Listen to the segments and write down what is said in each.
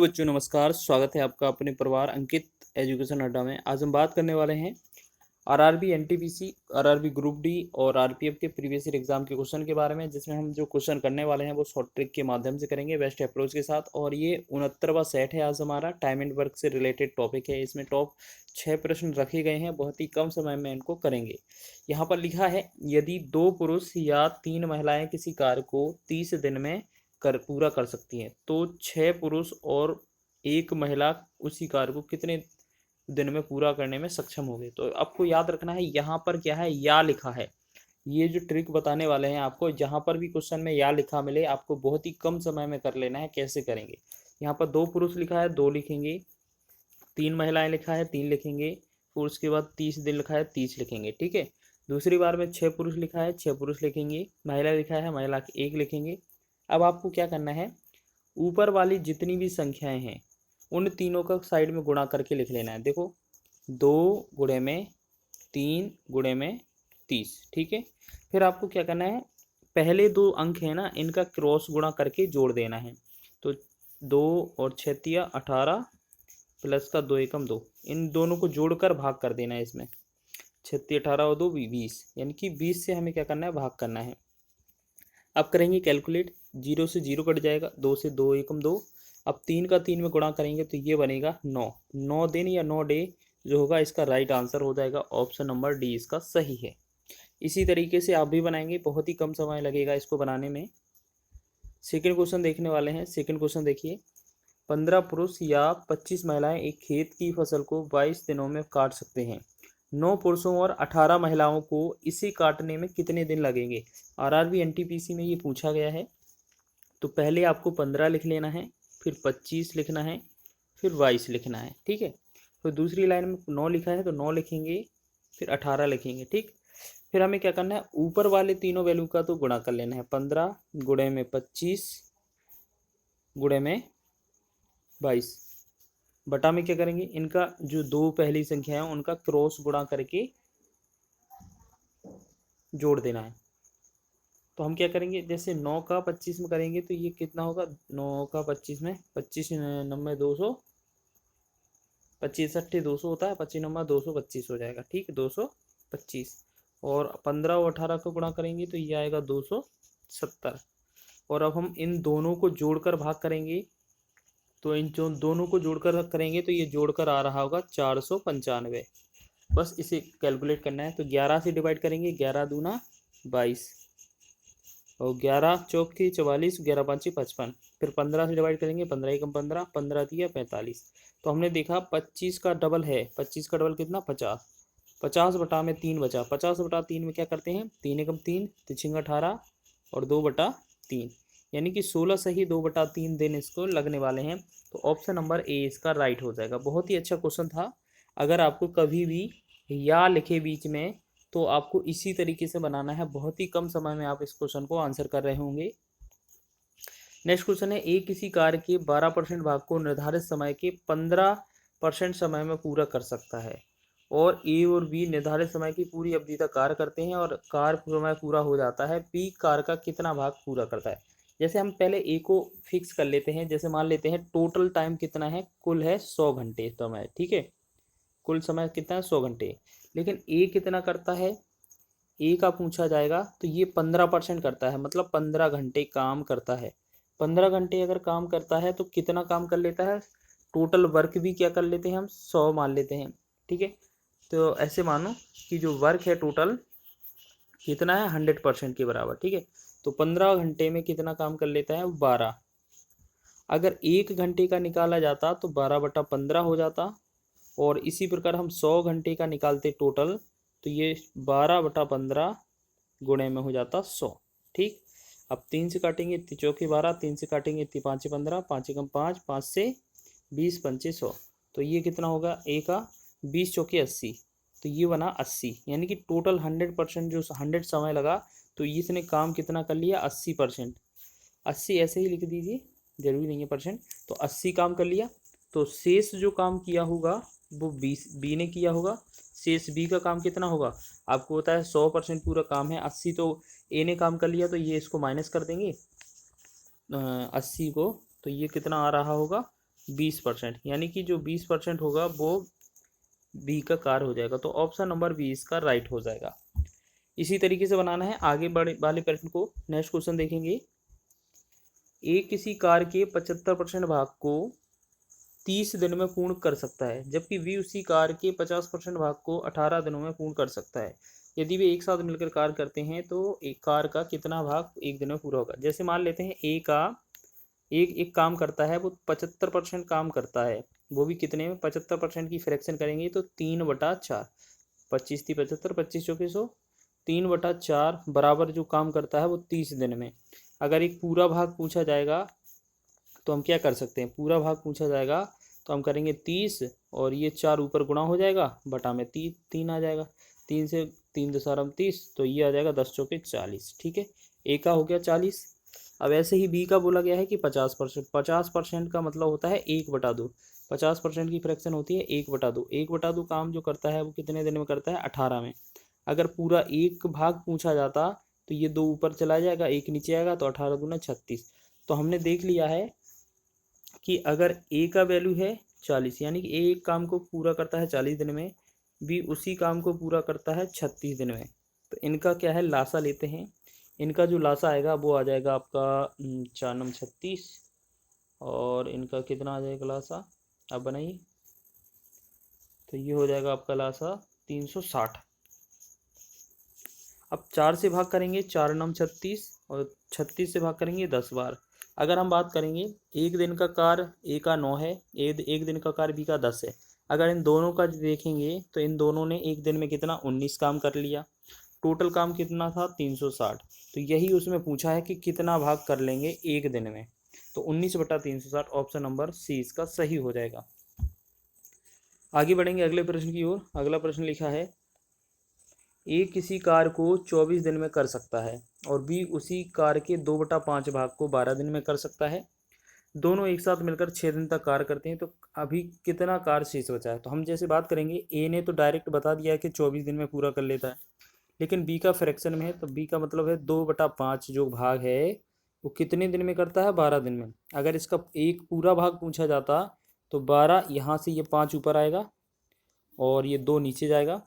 बच्चों नमस्कार, स्वागत है आपका अपने परिवार अंकित एजुकेशन अड्डा में। आज हम बात करने वाले हैं RRB, NTPC, RRB group D और आरपीएफ के प्रीवियस ईयर एग्जाम के क्वेश्चन के बारे में, जिसमें हम जो क्वेश्चन करने वाले हैं वो शॉर्ट ट्रिक के माध्यम से करेंगे, बेस्ट अप्रोच के साथ। और ये 69वां सेट है आज हमारा, टाइम एंड वर्क से रिलेटेड टॉपिक है। इसमें टॉप 6 प्रश्न रखे गए हैं, बहुत ही कम समय में इनको करेंगे। यहाँ पर लिखा है, यदि 2 पुरुष या 3 महिलाएं किसी कार्य को 30 दिन में पूरा कर सकती हैं, तो 6 पुरुष और 1 महिला उसी कार्य को कितने दिन में पूरा करने में सक्षम होंगे। तो आपको याद रखना है, यहाँ पर क्या है, या लिखा है। ये जो ट्रिक बताने वाले हैं आपको, जहाँ पर भी क्वेश्चन में या लिखा मिले, आपको बहुत ही कम समय में कर लेना है। कैसे करेंगे, यहाँ पर 2 पुरुष लिखा है 2 लिखेंगे, 3 महिलाएं लिखा है 3 लिखेंगे, फिर उसके बाद 30 दिन लिखा है 30 लिखेंगे। ठीक है। दूसरी बार में 6 पुरुष लिखा है 6 पुरुष लिखेंगे, महिला लिखा है महिला 1 लिखेंगे। अब आपको क्या करना है, ऊपर वाली जितनी भी संख्याएं हैं उन तीनों का साइड में गुणा करके लिख लेना है। देखो, 2 गुणे में 3 गुणे में 30। ठीक है। फिर आपको क्या करना है, पहले 2 अंक है ना, इनका क्रॉस गुणा करके जोड़ देना है। तो 2 और 6 18 प्लस का 2 एकम 2, इन दोनों को जोड़कर भाग कर देना है। इसमें 6 18 और 2 20, यानी कि 20 से हमें क्या करना है, भाग करना है। अब करेंगे कैलकुलेट, 0 से 0 कट जाएगा, 2 से 2 एकम 2। अब 3 का 3 में गुणा करेंगे तो ये बनेगा 9। 9 दिन या 9 डे जो होगा, इसका राइट आंसर हो जाएगा ऑप्शन नंबर डी, इसका सही है। इसी तरीके से आप भी बनाएंगे, बहुत ही कम समय लगेगा इसको बनाने में। सेकंड क्वेश्चन देखने वाले हैं। सेकंड क्वेश्चन देखिए, 15 पुरुष या 25 महिलाएं एक खेत की फसल को 22 दिनों में काट सकते हैं। 9 पुरुषों और 18 महिलाओं को इसे काटने में कितने दिन लगेंगे। आरआरबी एनटीपीसी में ये पूछा गया है। तो पहले आपको 15 लिख लेना है, फिर 25 लिखना है, फिर 22 लिखना है। ठीक है। तो दूसरी लाइन में 9 लिखा है तो 9 लिखेंगे, फिर 18 लिखेंगे। ठीक। फिर हमें क्या करना है, ऊपर वाले तीनों वैल्यू का तो गुणा कर लेना है। 15 गुणे में 25 गुणे में 22, बटा में क्या करेंगे, इनका जो 2 पहली संख्या है उनका क्रॉस गुणा करके जोड़ देना है। तो हम क्या करेंगे, जैसे 9 का 25 में करेंगे तो ये कितना होगा, 9 का 25 में 25 नंबर 200, 25 अट्ठे 200 होता है, 25 नंबर 225 हो जाएगा। ठीक, 225। और 15 और 18 को गुणा करेंगे तो ये आएगा 270। और अब हम इन दोनों को जोड़कर भाग करेंगे, तो इन जो दोनों को जोड़कर करेंगे तो ये जोड़कर आ रहा होगा 495। बस इसे कैलकुलेट करना है। तो 11 से डिवाइड करेंगे, 11 दूना 22, और 11 चौके 44, 11 पाँचे 55। फिर 15 से डिवाइड करेंगे, 15 एकम 15, 15 दिया 45। तो हमने देखा 25 का डबल है, 25 का डबल कितना, 50। 50 बटा में 3 बचा, 50 बटा 3 में क्या करते हैं, 3 एकम 3, 3 18 और 2 बटा 3, यानी कि 16 सही 2 बटा 3 दिन इसको लगने वाले हैं। तो ऑप्शन नंबर ए इसका राइट हो जाएगा। बहुत ही अच्छा क्वेश्चन था। अगर आपको कभी भी या लिखे बीच में, तो आपको इसी तरीके से बनाना है। बहुत ही कम समय में आप इस क्वेश्चन को आंसर कर रहे होंगे। नेक्स्ट क्वेश्चन है, ए किसी कार्य के 12% भाग को निर्धारित समय के 15% समय में पूरा कर सकता है, और ए और बी निर्धारित समय की पूरी अवधि तक कार्य करते हैं और कार्य समय पूरा हो जाता है। बी कार्य का कितना भाग पूरा करता है। जैसे हम पहले ए को फिक्स कर लेते हैं, जैसे मान लेते हैं टोटल टाइम कितना है, कुल है 100 घंटे समय। ठीक है, कुल समय कितना है, 100 घंटे। लेकिन ए कितना करता है, ए का पूछा जाएगा तो ये 15% करता है, मतलब 15 घंटे काम करता है। 15 घंटे अगर काम करता है तो कितना काम कर लेता है, टोटल वर्क भी क्या कर लेते हैं हम, 100 मान लेते हैं। ठीक है। तो ऐसे मानो कि जो वर्क है टोटल कितना है, 100% के बराबर। ठीक है। तो 15 घंटे में कितना काम कर लेता है, 12। अगर 1 घंटे का निकाला जाता तो 12/15 हो जाता, और इसी प्रकार हम 100 घंटे का निकालते टोटल, तो ये 12/15 गुणे में हो जाता 100। ठीक। अब 3 से काटेंगे, 3 चौके 12, 3 से काटेंगे, 3 पाँचे 15, 5 एकम 5, 5 से 20 पंचे 100। तो ये कितना होगा, ए का 20 चौके 80, तो ये बना 80, यानी कि टोटल 100% जो 100 समय लगा, तो इसने काम कितना कर लिया, 80%। 80 ऐसे ही लिख दीजिए, जरूरी नहीं है परसेंट। तो 80 काम कर लिया, तो शेष जो काम किया होगा वो बी ने किया होगा। शेष बी का काम कितना होगा, आपको पता है 100% पूरा काम है, 80 तो ए ने काम कर लिया, तो ये इसको माइनस कर देंगे 80 को, तो ये कितना आ रहा होगा, 20%, यानी कि जो 20% होगा वो बी का कार्य हो जाएगा। तो ऑप्शन नंबर बी इसका राइट हो जाएगा। इसी तरीके से बनाना है आगे बड़े वाले प्रश्न को। नेक्स्ट क्वेश्चन देखेंगे। ए किसी कार्य के 75% भाग को 30 दिन में पूर्ण कर सकता है, जबकि बी उसी कार्य के 50% भाग को 18 दिनों में पूर्ण कर सकता है। यदि वे एक साथ मिलकर कार्य करते हैं तो एक कार्य का कितना भाग एक दिन में पूरा होगा। जैसे मान लेते हैं ए का एक काम करता है, वो 75% काम करता है, वो भी कितने में 75% की फ्रैक्शन करेंगे तो 3/4। 25 × 75, 25 चौके 100, 3/4 बराबर जो काम करता है वो 30 दिन में। अगर एक पूरा भाग पूछा जाएगा तो हम क्या कर सकते हैं, पूरा भाग पूछा जाएगा तो हम करेंगे 30 और ये 4 ऊपर गुणा हो जाएगा, बटा में 3 आ जाएगा, 3 से 3 दशमलव 30, तो ये आ जाएगा 10 चौके 40। ठीक है, ए का हो गया 40। अब ऐसे ही बी का बोला गया है कि 50%। 50% का मतलब होता है 1/2। 50% की फ्रैक्शन होती है 1/2। 1/2 काम जो करता है वो कितने दिन में करता है, 18 में। अगर पूरा एक भाग पूछा जाता तो ये 2 ऊपर चला जाएगा, 1 नीचे आएगा, तो 18 दूना 36। तो हमने देख लिया है कि अगर ए का वैल्यू है 40, यानी कि ए एक काम को पूरा करता है 40 दिन में, बी उसी काम को पूरा करता है 36 दिन में। तो इनका क्या है, लासा लेते हैं। इनका जो लासा आएगा वो आ जाएगा आपका 4 × 36, और इनका कितना आ जाएगा लासा, आप बनाइए। तो ये हो जाएगा आपका लासा 360। अब 4 से भाग करेंगे, 4 × 36, और 36 से भाग करेंगे 10 बार। अगर हम बात करेंगे एक दिन का कार्य ए का 9 है, एक दिन का कार्य बी का 10 है। अगर इन दोनों का देखेंगे तो इन दोनों ने एक दिन में कितना 19 काम कर लिया। टोटल काम कितना था 360। तो यही उसमें पूछा है कि कितना भाग कर लेंगे एक दिन में। तो 19/360 ऑप्शन नंबर सी इसका सही हो जाएगा। आगे बढ़ेंगे अगले प्रश्न की ओर। अगला प्रश्न लिखा है, ए किसी कार्य को 24 दिन में कर सकता है और बी उसी कार्य के 2/5 भाग को 12 दिन में कर सकता है। दोनों एक साथ मिलकर 6 दिन तक कार्य करते हैं, तो अभी कितना कार्य शेष बचा है। तो हम जैसे बात करेंगे, ए ने तो डायरेक्ट बता दिया है कि 24 दिन में पूरा कर लेता है, लेकिन बी का फ्रैक्शन में है, तो बी का मतलब है 2/5 जो भाग है वो कितने दिन में करता है, 12 दिन में। अगर इसका एक पूरा भाग पूछा जाता तो 12, यहाँ से ये 5 ऊपर आएगा और ये 2 नीचे जाएगा,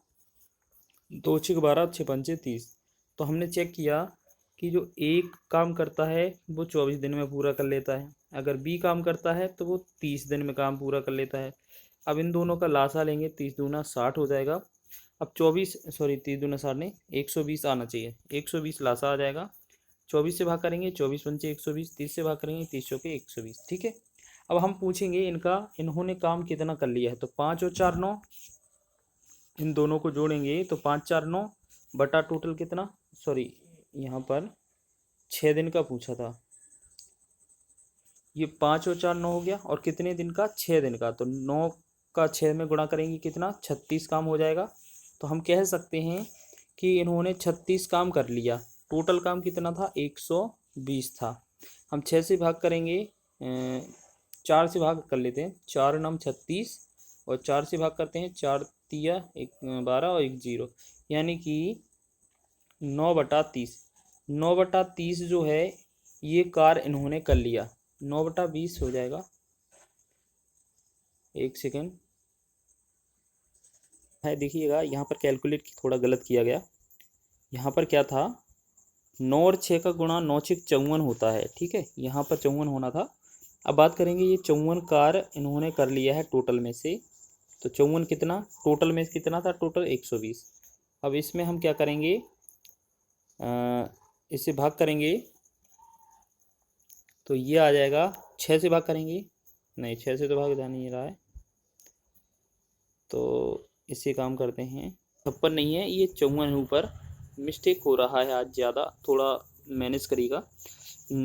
2 × 6 = 12, 6 × 5 = 30। तो हमने चेक किया कि जो एक काम करता है वो 24 दिन में पूरा कर लेता है, अगर बी काम करता है तो वो 30 दिन में काम पूरा कर लेता है। अब इन दोनों का लासा लेंगे, 30 दूना 60 हो जाएगा। अब 30 दूना 60 नहीं, 120 आना चाहिए, 120 लासा आ जाएगा। 24 से भाग करेंगे, 24 × 5 = 120, 30 से भाग करेंगे, 30 चौके 120। ठीक है, अब हम पूछेंगे इन्होंने काम कितना कर लिया है। तो 5 और 4 9, इन दोनों को जोड़ेंगे तो 5 × 4 = 9, बटा टोटल कितना, सॉरी यहाँ पर 6 दिन का पूछा था, ये 5 और 4 9 हो गया, और कितने दिन का, 6 दिन का। तो 9 का 6 में गुणा करेंगे कितना, 36 काम हो जाएगा। तो हम कह सकते हैं कि इन्होंने 36 काम कर लिया। टोटल काम कितना था, 120 था। हम 6 से भाग करेंगे, 4 से भाग कर लेते हैं, 4 × 9 = 36, और 4 से भाग करते हैं, 4 × 12 और 1 0, यानी कि 9/30। 9/30 जो है ये कार्य इन्होंने कर लिया। 9/20 हो जाएगा, एक सेकेंड है, देखिएगा यहाँ पर कैलकुलेट थोड़ा गलत किया गया। यहाँ पर क्या था, 9 और 6 का गुणा 9 × 6 = 54 होता है। ठीक है, यहाँ पर 54 होना था। अब बात करेंगे, ये 54 कार्य इन्होंने कर लिया है टोटल में से। तो 54 कितना, टोटल में कितना था, टोटल 120। अब इसमें हम क्या करेंगे, इससे भाग करेंगे तो ये आ जाएगा, 6 से भाग करेंगे, नहीं 6 से तो भाग जा नहीं रहा है, तो इससे काम करते हैं, 56 नहीं है, ये 54 है, ऊपर मिस्टेक हो रहा है आज ज़्यादा, थोड़ा मैनेज करिएगा।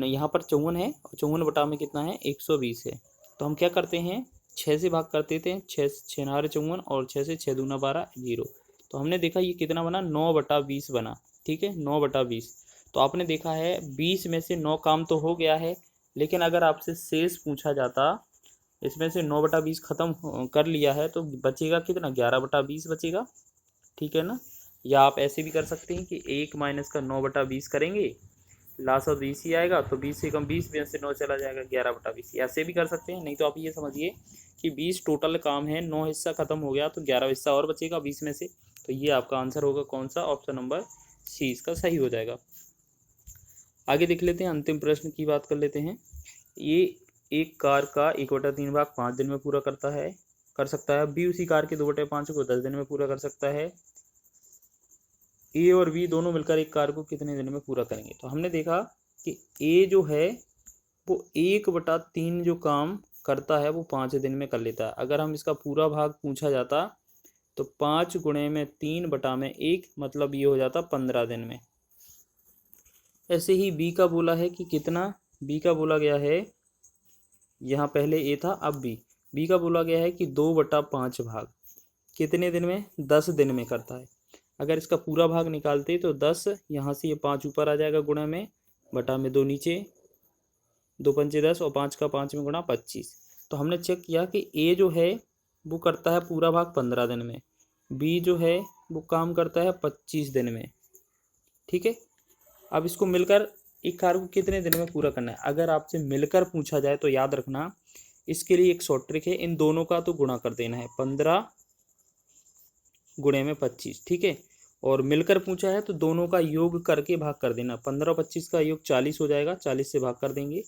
यहाँ पर 54 है, और 54 बटा में कितना है, 120 है। तो हम क्या करते हैं, 6 से भाग कर देते हैं, 6 6 9 54, और 6 से 6 दूना 12 0। तो हमने देखा ये कितना बना, 9/20 बना। ठीक है, 9/20। तो आपने देखा है 20 में से 9 काम तो हो गया है, लेकिन अगर आपसे शेष पूछा जाता, इसमें से 9/20 ख़त्म कर लिया है, तो बचेगा कितना, 11/20 बचेगा। ठीक है ना, या आप ऐसे भी कर सकते हैं कि 1 - का 9/20 करेंगे, लासा 20 ही आएगा, तो 20 से कम 20 से 9 चला जाएगा, 11/20। ऐसे भी कर सकते हैं, नहीं तो आप ये समझिए कि 20 टोटल काम है, 9 हिस्सा खत्म हो गया तो 11 हिस्सा और बचेगा 20 में से। तो ये आपका आंसर होगा कौन सा, ऑप्शन नंबर सी इसका सही हो जाएगा। आगे देख लेते हैं, अंतिम प्रश्न की बात कर लेते हैं। ये एक कार का 1/3 भाग 5 दिन में पूरा कर सकता है। बी उसी कार के 2/5 को 10 दिन में पूरा कर सकता है। ए और बी दोनों मिलकर एक कार को कितने दिन में पूरा करेंगे। तो हमने देखा कि ए जो है वो 1/3 जो काम करता है वो 5 दिन में कर लेता है। अगर हम इसका पूरा भाग पूछा जाता तो 5 गुणे में 3/1 मतलब ये हो जाता 15 दिन में। ऐसे ही बी का बोला है कि कितना, बी का बोला गया है, यहाँ पहले ए था अब बी का बोला गया है कि 2/5 भाग कितने दिन में, 10 दिन में करता है। अगर इसका पूरा भाग निकालते तो 10, यहाँ से ये 5 ऊपर आ जाएगा गुणा में, बटा में 2 नीचे, 2 पंचे 10 और 5 का 5 में गुणा 25। तो हमने चेक किया कि ए जो है वो करता है पूरा भाग 15 दिन में, बी जो है वो काम करता है 25 दिन में। ठीक है, अब इसको मिलकर एक कार को कितने दिन में पूरा करना है। अगर आपसे मिलकर पूछा जाए तो याद रखना इसके लिए एक शॉर्ट ट्रिक है, इन दोनों का तो गुणा कर देना है, 15 गुणे में 25। ठीक है, और मिलकर पूछा है तो दोनों का योग करके भाग कर देना। 15 और 25 का योग 40 हो जाएगा, 40 से भाग कर देंगे।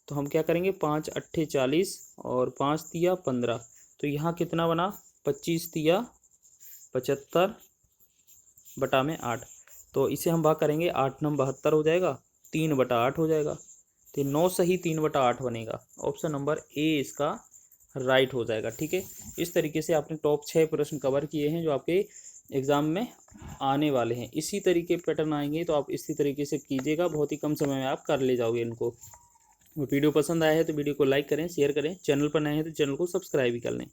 तो हम क्या करेंगे, 5 अट्ठे 40 और 5 तिया 15। तो यहाँ कितना बना, 25 तिया 75 बटा में 8। तो इसे हम भाग करेंगे, 8 9 72 हो जाएगा, 3/8 हो जाएगा। तो 9 सही 3/8 बनेगा। ऑप्शन नंबर ए इसका राइट हो जाएगा। ठीक है, इस तरीके से आपने टॉप 6 प्रश्न कवर किए हैं जो आपके एग्ज़ाम में आने वाले हैं। इसी तरीके पैटर्न आएंगे तो आप इसी तरीके से कीजिएगा, बहुत ही कम समय में आप कर ले जाओगे इनको। वीडियो पसंद आया है तो वीडियो को लाइक करें, शेयर करें, चैनल पर नए हैं तो चैनल को सब्सक्राइब भी कर लें।